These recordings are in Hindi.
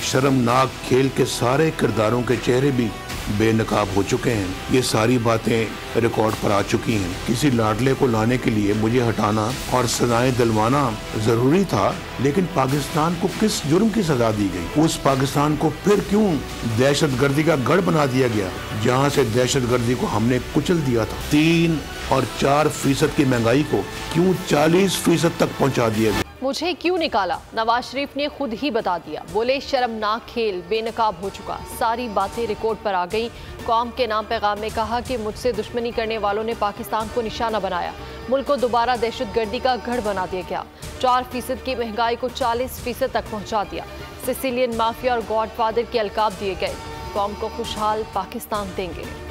शर्मनाक खेल के सारे किरदारों के चेहरे भी बेनकाब हो चुके हैं। ये सारी बातें रिकॉर्ड पर आ चुकी हैं। किसी लाडले को लाने के लिए मुझे हटाना और सजाएं दिलवाना जरूरी था, लेकिन पाकिस्तान को किस जुर्म की सजा दी गई? उस पाकिस्तान को फिर क्यों दहशतगर्दी का गढ़ बना दिया गया, जहां से दहशतगर्दी को हमने कुचल दिया था? 3 और 4% की महंगाई को क्यों 40% तक पहुंचा दिया गया? मुझे क्यों निकाला, नवाज शरीफ ने खुद ही बता दिया। बोले शर्मनाक खेल बेनकाब हो चुका, सारी बातें रिकॉर्ड पर आ गई। कौम के नाम पैगाम में कहा कि मुझसे दुश्मनी करने वालों ने पाकिस्तान को निशाना बनाया, मुल्क को दोबारा दहशतगर्दी का गढ़ बना दिया गया। 4% की महंगाई को 40% तक पहुंचा दिया। सिसिलियन माफिया और गॉडफादर के अलकाब दिए गए। कौम को खुशहाल पाकिस्तान देंगे।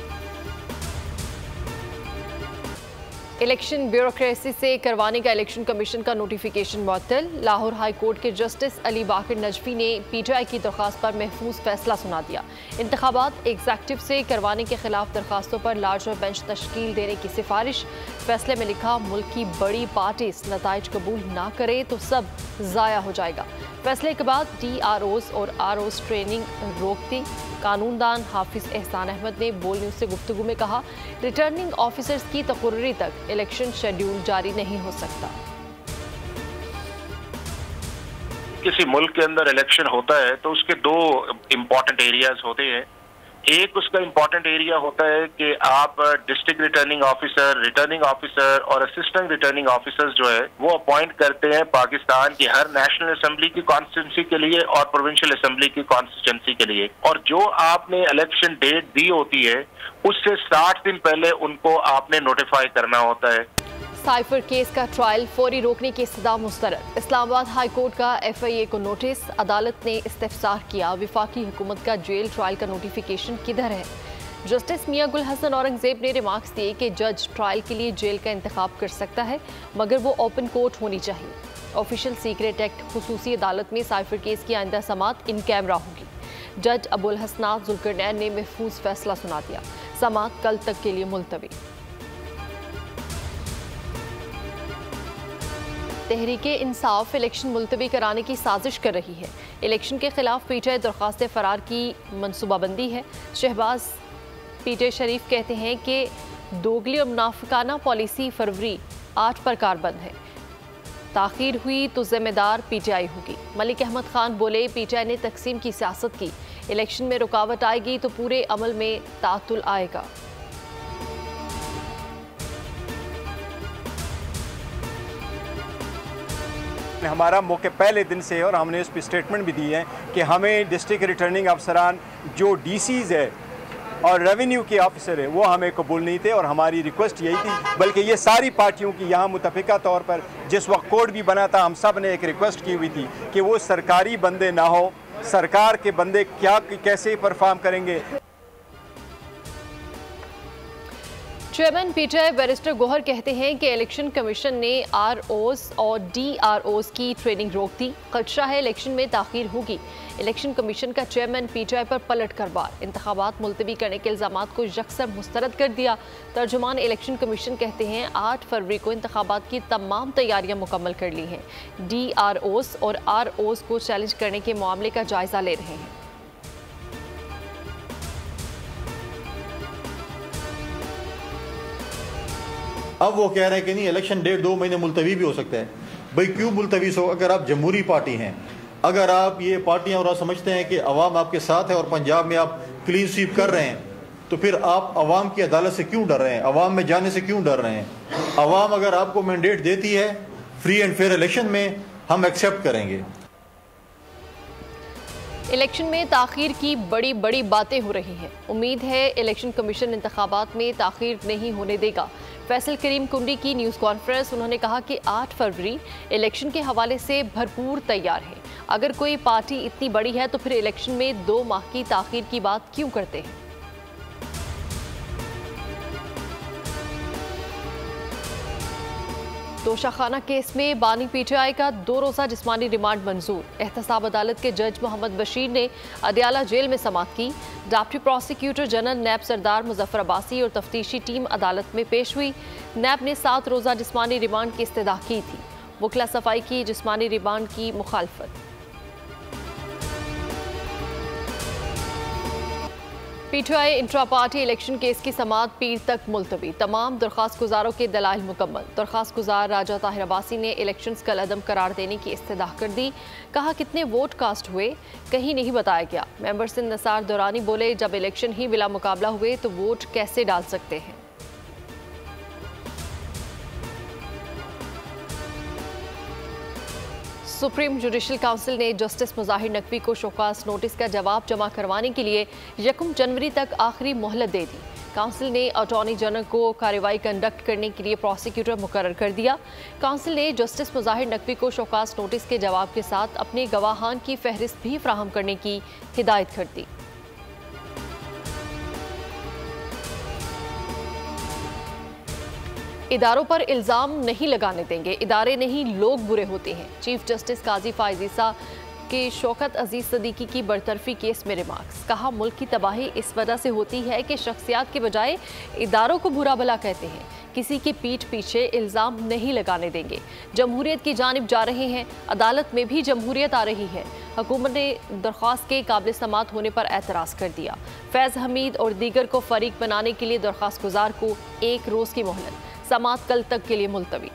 इलेक्शन ब्यूरोक्रेसी से करवाने का इलेक्शन कमीशन का नोटिफिकेशन मुअत्तल। लाहौर हाई कोर्ट के जस्टिस अली बाकर नजफी ने पीटीआई की दरख्वास्त पर महफूज फैसला सुना दिया। इंतखाबात एग्जेक्टिव से करवाने के खिलाफ दरखास्तों पर लार्जर बेंच तश्कील देने की सिफारिश। फैसले में लिखा, मुल्क की बड़ी पार्टी नताइज कबूल ना करे तो सब ज़ाया हो जाएगा। फैसले के बाद DROs और ROs ट्रेनिंग रोक दी। कानूनदान हाफिज एहसान अहमद ने बोल न्यूज़ से गुफ्तगू में कहा, रिटर्निंग ऑफिसर्स की तकर्री तक इलेक्शन शेड्यूल जारी नहीं हो सकता। किसी मुल्क के अंदर इलेक्शन होता है तो उसके 2 इम्पोर्टेंट एरियाज होते हैं। एक उसका इम्पोर्टेंट एरिया होता है कि आप डिस्ट्रिक्ट रिटर्निंग ऑफिसर और असिस्टेंट रिटर्निंग ऑफिसर्स जो है वो अपॉइंट करते हैं पाकिस्तान की हर नेशनल असेंबली की कॉन्स्टिट्यूंसी के लिए और प्रोविंशियल असेंबली की कॉन्स्टिट्यूंसी के लिए। और जो आपने इलेक्शन डेट दी होती है उससे 60 दिन पहले उनको आपने नोटिफाई करना होता है। साइफर केस का ट्रायल फौरी रोकने की इस्तदा मुस्तरद। इस्लामाबाद हाई कोर्ट का FIA को नोटिस। अदालत ने इस्तिफसार किया, विफाकी हुकूमत का जेल ट्रायल का नोटिफिकेशन किधर है? जस्टिस मियां गुल हसन औरंगजेब ने रिमार्क्स दिए कि जज ट्रायल के लिए जेल का इंतखाब कर सकता है, मगर वो ओपन कोर्ट होनी चाहिए। ऑफिशियल सीक्रेट एक्ट खुसूसी अदालत में साइफर केस की आइंदा समात इन कैमरा होगी। जज अबुल हसनात जुल्करनैन ने महफूज फैसला सुना दिया। समात कल तक के लिए मुलतवी। तहरीके इंसाफ इलेक्शन मुलतवी कराने की साजिश कर रही है। इलेक्शन के खिलाफ पीटीआई दरख्वास्त फरार की मनसूबाबंदी है। शहबाज पीटीआई शरीफ कहते हैं कि दोगली और मुनाफिकाना पॉलिसी फरवरी 8 पर कारबंद है। ताखीर हुई तो जिम्मेदार पीटीआई होगी। मलिक अहमद खान बोले, पीटीआई ने तकसीम की सियासत की, इलेक्शन में रुकावट आएगी तो पूरे अमल में तातुल आएगा। हमारा मौके पहले दिन से और हमने उस पर स्टेटमेंट भी दी है कि हमें डिस्ट्रिक्ट रिटर्निंग अफसरान जो DCs है और रेवेन्यू के ऑफिसर है वो हमें कबूल नहीं थे और हमारी रिक्वेस्ट यही थी, बल्कि ये सारी पार्टियों की यहाँ मुतफिका तौर पर जिस वक्त कोड भी बना था हम सब ने एक रिक्वेस्ट की हुई थी कि वो सरकारी बंदे ना हो, सरकार के बंदे क्या कैसे परफॉर्म करेंगे। चेयरमैन पीटीआई बैरिस्टर गोहर कहते हैं कि इलेक्शन कमीशन ने ROs और DROs की ट्रेनिंग रोक दी। खदशा है इलेक्शन में ताखीर होगी। इलेक्शन कमीशन का चेयरमैन पीटीआई पर पलट कर वार। इंतखाबात मुलतवी करने के इल्जामात को यकसर मुस्तरद कर दिया। तर्जुमान इलेक्शन कमीशन कहते हैं 8 फरवरी को इंतखाबात की तमाम तैयारियां मुकम्मल कर ली हैं। DROs और ROs को चैलेंज करने के मामले का जायजा ले रहे हैं। अब वो कह रहे हैं कि नहीं इलेक्शन डेट 2 महीने मुलतवी भी हो सकता है। भाई क्यों मुलतवी हो? अगर आप जमहूरी पार्टी हैं, अगर आप ये पार्टियां और आप समझते हैं कि अवाम आपके साथ है और पंजाब में आप क्लीन स्वीप कर रहे हैं, तो फिर आप अवाम की अदालत से क्यों डर रहे हैं? अवाम में जाने से क्यों डर रहे हैं? अवाम अगर आपको मैंडेट देती है फ्री एंड फेयर इलेक्शन में, हम एक्सेप्ट करेंगे। इलेक्शन में ताखीर की बड़ी बड़ी बातें हो रही हैं। उम्मीद है इलेक्शन कमीशन इंतखाबात में ताखीर नहीं होने देगा। फैसल करीम कुंडी की न्यूज़ कॉन्फ्रेंस, उन्होंने कहा कि 8 फरवरी इलेक्शन के हवाले से भरपूर तैयार है। अगर कोई पार्टी इतनी बड़ी है तो फिर इलेक्शन में 2 माह की ताखीर की बात क्यों करते हैं? तोशाखाना केस में बानी पीटीआई का 2 रोज़ा जिस्मानी रिमांड मंजूर। एहतसाब अदालत के जज मोहम्मद बशीर ने अदियाला जेल में समाअत की। डिप्टी प्रोसिक्यूटर जनरल नैब सरदार मुजफ्फर अब्बासी और तफ्तीशी टीम अदालत में पेश हुई। नैब ने 7 रोज़ा जिस्मानी रिमांड की इस्तदा की थी। वकला सफाई की जिस्मानी रिमांड की मुखालफत। PTI intra party election case की समाअत पीर तक मुलतवी। तमाम दरख्वास्त गुजारों के दलाइल मुकम्मल। दरख्वास्त गुजार राजा ताहिर अब्बासी ने इलेक्शंस कल अदम करार देने की इस्तदाह कर दी। कहा कितने वोट कास्ट हुए कहीं नहीं बताया गया। मेंबर सिंध नसार दौरानी बोले जब इलेक्शन ही बिला मुकाबला हुए तो वोट कैसे डाल सकते हैं। सुप्रीम जुडिशल काउंसिल ने जस्टिस मुजाहिर नकवी को शोकास नोटिस का जवाब जमा करवाने के लिए 1 जनवरी तक आखिरी मोहलत दे दी। काउंसिल ने अटॉर्नी जनरल को कार्रवाई कंडक्ट करने के लिए प्रोसिक्यूटर मुकर्रर कर दिया। काउंसिल ने जस्टिस मुजाहिर नकवी को शोकास नोटिस के जवाब के साथ अपने गवाहान की फहरिस्त भी फराहम करने की हिदायत कर दी। इदारों पर इल्ज़ाम नहीं लगाने देंगे, इदारे नहीं लोग बुरे होते हैं। चीफ जस्टिस काजी फायजीसा के शौकत अजीज सदीकी की बरतरफी केस में रिमार्क्स। कहा मुल्क की तबाही इस वजह से होती है कि शख्सियात के बजाय इदारों को बुरा भला कहते हैं। किसी की पीठ पीछे इल्ज़ाम नहीं लगाने देंगे। जमहूरियत की जानिब जा रहे हैं, अदालत में भी जमहूरियत आ रही है। हुकूमत ने दरख्वास्त के काबिल समाअत होने पर एतराज़ कर दिया। फैज़ हमीद और दीगर को फरीक बनाने के लिए दरख्वास्त गुजार को 1 रोज़ की मोहलत। समाअत कल तक के लिए मुलतवी।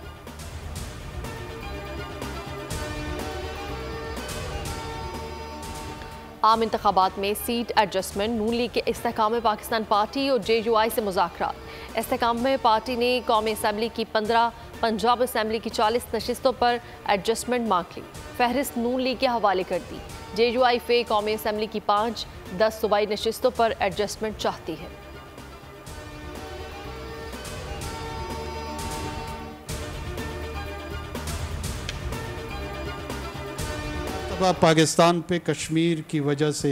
आम इंतखाबात में सीट एडजस्टमेंट। नून लीग के इस्तेहकाम पाकिस्तान पार्टी और JUI से मुज़ाकरात। इस्तेहकाम पार्टी ने कौमी असम्बली की 15, पंजाब असम्बली की 40 नशिस्तों पर एडजस्टमेंट मांग ली। फहरिस्त नून लीग के हवाले कर दी। JUI फे कौमी असम्बली की 5, 10 सूबाई नशिस्तों पर एडजस्टमेंट चाहती है। पाकिस्तान पे कश्मीर की वजह से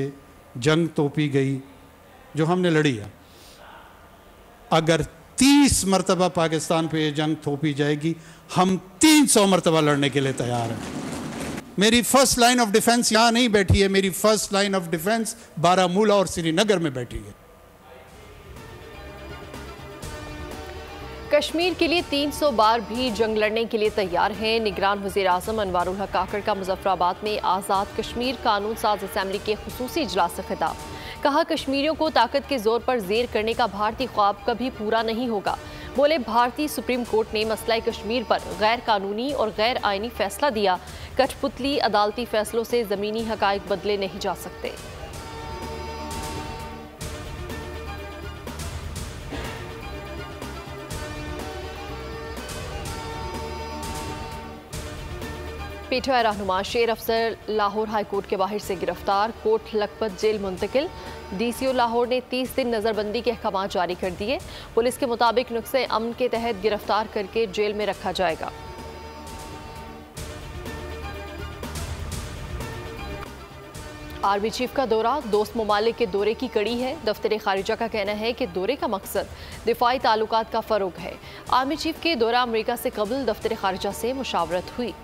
जंग तोपी गई जो हमने लड़ी है। अगर 30 मरतबा पाकिस्तान पे ये जंग थोपी जाएगी, हम 300 मरतबा लड़ने के लिए तैयार हैं। मेरी फर्स्ट लाइन ऑफ डिफेंस यहाँ नहीं बैठी है, मेरी first line of defence Baramulla और श्रीनगर में बैठी है। कश्मीर के लिए 300 बार भी जंग लड़ने के लिए तैयार हैं। निगरान वज़ीर आज़म अनवारुल हक काकड़ का मुजफ्फराबाद में आज़ाद कश्मीर कानून साज असम्बली के खुसूसी इजलास से खिताब। कहा कश्मीरियों को ताकत के जोर पर जेर करने का भारतीय ख्वाब कभी पूरा नहीं होगा। बोले भारतीय सुप्रीम कोर्ट ने मसला कश्मीर पर गैर कानूनी और गैर आइनी फैसला दिया। कठपुतली अदालती फैसलों से ज़मीनी हकायक बदले नहीं जा सकते। पीटीआई रहनुमा शेर अफसर लाहौर हाई कोर्ट के बाहर से गिरफ्तार। कोर्ट लखपत जेल मुंतकिल। DCO लाहौर ने 30 दिन नज़रबंदी के अहकाम जारी कर दिए। पुलिस के मुताबिक नुक्से अमन के तहत गिरफ्तार करके जेल में रखा जाएगा। आर्मी चीफ का दौरा दोस्त ममालिक के दौरे की कड़ी है। दफ्तर खारिजा का कहना है कि दौरे का मकसद दिफाई ताल्लुकात का फ़रोग है। आर्मी चीफ के दौरा अमेरिका से कबल दफ्तर खारिजा से मुशावरत हुई।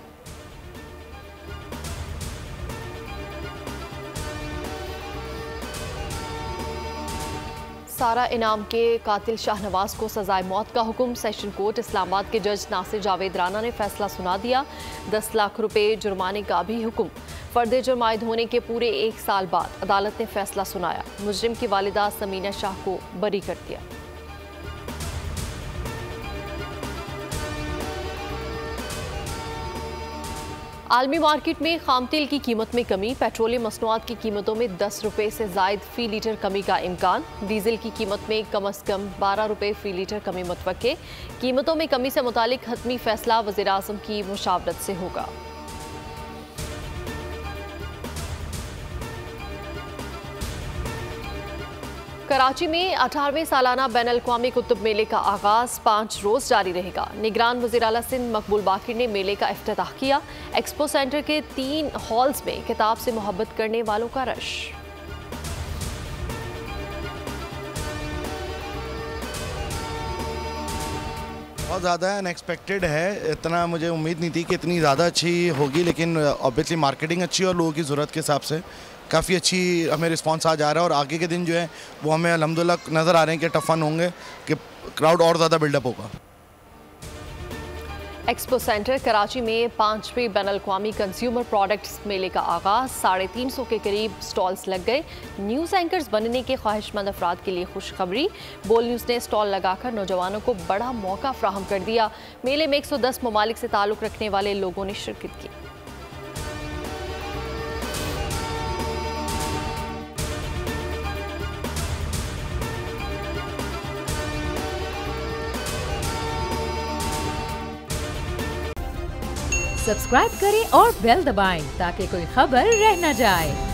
सारा इनाम के कातिल शाहनवाज को सजाए मौत का हुक्म। सेशन कोर्ट इस्लामाबाद के जज नासिर जावेद राना ने फैसला सुना दिया। 10 लाख रुपए जुर्माने का भी हुक्म। फर्द जुर्म आयद होने के पूरे 1 साल बाद अदालत ने फैसला सुनाया। मुजरिम की वालिदा समीना शाह को बरी कर दिया। आलमी मार्केट में खाम तेल की कीमत में कमी। पेट्रोलियम मसनूआत की कीमतों में 10 रुपये से जायद फी लीटर कमी का इम्कान। डीजल की कीमत में कम अज़ कम 12 रुपये फी लीटर कमी मुतवक्के। कीमतों में कमी से मुतालिक हतमी फैसला वज़ीर आज़म की मुशावरत से होगा। कराची में 18वें सालाना बैन अल-अक़वामी कुतुब मेले का आगाज़ 5 रोज़ जारी रहेगा। निगरान वज़ीर आला सिंध मकबूल बाकिर ने मेले का इफ्तिताह किया। एक्सपो सेंटर के 3 हॉल्स में किताब से मोहब्बत करने वालों का रश। बहुत ज़्यादा अनएक्सपेक्टेड है। इतना मुझे उम्मीद नहीं थी कि इतनी ज़्यादा अच्छी होगी, लेकिन ऑब्वियसली मार्केटिंग अच्छी और लोगों की ज़रूरत के हिसाब से काफ़ी अच्छी हमें रिस्पांस आ जा रहा है। और आगे के दिन जो है वो हमें अल्हम्दुलिल्लाह नज़र आ रहे हैं कि टफ फन होंगे, कि क्राउड और ज़्यादा बिल्डअप होगा। एक्सपो सेंटर कराची में 5वें बैनुल-अक़वामी कंज्यूमर प्रोडक्ट्स मेले का आगाज़। 350 के करीब स्टॉल्स लग गए। न्यूज़ एंकर्स बनने के ख्वाहिशमंद अफराद के लिए खुशखबरी। बोल न्यूज़ ने स्टॉल लगाकर नौजवानों को बड़ा मौका फ्राहम कर दिया। मेले में 110 ममालिक से ताल्लुक़ रखने वाले लोगों ने शिरकत की। सब्सक्राइब करें और बेल दबाएं ताकि कोई खबर रह न जाए।